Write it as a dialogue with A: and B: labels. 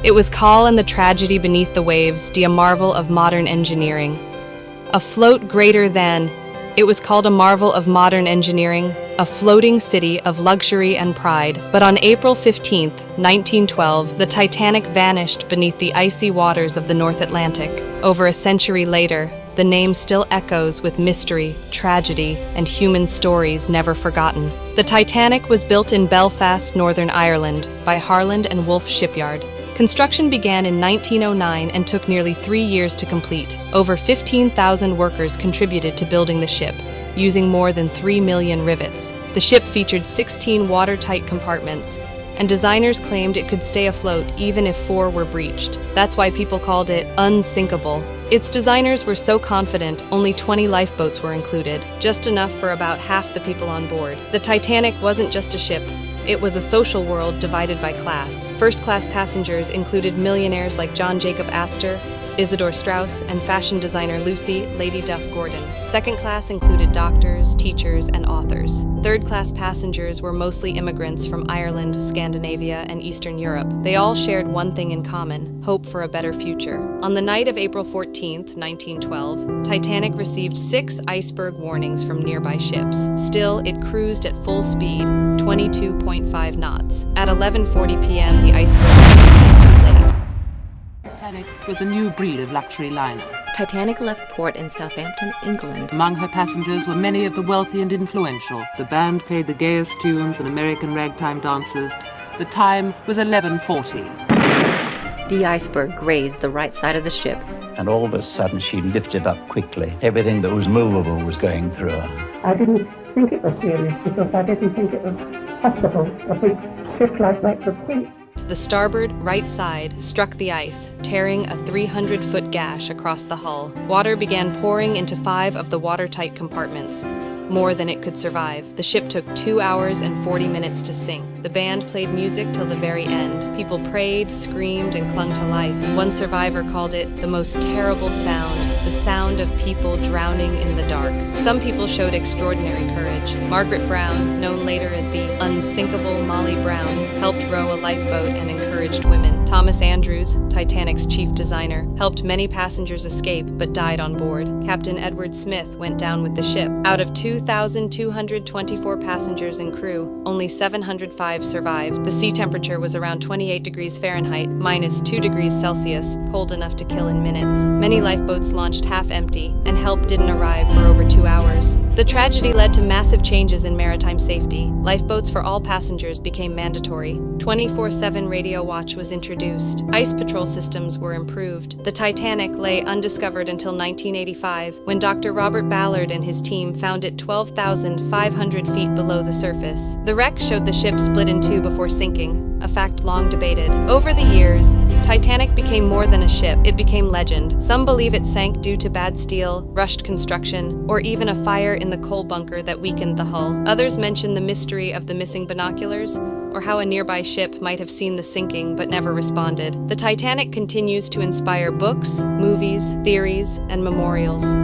A: It was Call and the Tragedy Beneath the Waves, a marvel of modern engineering. A float greater than, it was called a marvel of modern engineering, a floating city of luxury and pride. But on April 15, 1912, the Titanic vanished beneath the icy waters of the North Atlantic. Over a century later, the name still echoes with mystery, tragedy, and human stories never forgotten. The Titanic was built in Belfast, Northern Ireland, by Harland and Wolff Shipyard. Construction began in 1909 and took nearly 3 years to complete. Over 15,000 workers contributed to building the ship, using more than 3 million rivets. The ship featured 16 watertight compartments, and designers claimed it could stay afloat even if 4 were breached. That's why people called it unsinkable. Its designers were so confident only 20 lifeboats were included, just enough for about half the people on board. The Titanic wasn't just a ship. It was a social world divided by class. First-class passengers included millionaires like John Jacob Astor, Isidore Straus, and fashion designer Lucy Lady Duff Gordon. Second class included doctors, teachers, and authors. Third-class passengers were mostly immigrants from Ireland, Scandinavia, and Eastern Europe. They all shared one thing in common: hope for a better future. On the night of April 14, 1912, Titanic received 6 iceberg warnings from nearby ships. Still, it cruised at full speed, 22.5 knots. At 11:40 p.m., the iceberg was too late.
B: Titanic was a new breed of luxury liner.
C: Titanic left port in Southampton, England.
B: Among her passengers were many of the wealthy and influential. The band played the gayest tunes and American ragtime dancers. The time was 11:40.
C: The iceberg grazed the right side of the ship.
D: And all of a sudden she lifted up quickly. Everything that was movable was going through her.
E: I didn't think it was serious because I didn't think it was possible a big ship like that could sink.
A: The starboard right side struck the ice, tearing a 300-foot gash across the hull. Water began pouring into 5 of the watertight compartments, more than it could survive. The ship took 2 hours and 40 minutes to sink. The band played music till the very end. People prayed, screamed, and clung to life. One survivor called it the most terrible sound, the sound of people drowning in the dark. Some people showed extraordinary courage. Margaret Brown, known later as the unsinkable Molly Brown, helped row a lifeboat and encouraged women. Thomas Andrews, Titanic's chief designer, helped many passengers escape but died on board. Captain Edward Smith went down with the ship. Out of 2,224 passengers and crew, only 705 survived. The sea temperature was around 28 degrees Fahrenheit, minus 2 degrees Celsius, cold enough to kill in minutes. Many lifeboats launched half empty, and help didn't arrive for over 2 hours. The tragedy led to massive changes in maritime safety. Lifeboats for all passengers became mandatory. 24/7 radio watch was introduced. Ice patrol systems were improved. The Titanic lay undiscovered until 1985, when Dr. Robert Ballard and his team found it 12,500 feet below the surface. The wreck showed the ship split in 2 before sinking, a fact long debated. Over the years, Titanic became more than a ship. It became legend. Some believe it sank due to bad steel, rushed construction, or even a fire in the coal bunker that weakened the hull. Others mention the mystery of the missing binoculars, or how a nearby ship might have seen the sinking but never responded. The Titanic continues to inspire books, movies, theories, and memorials.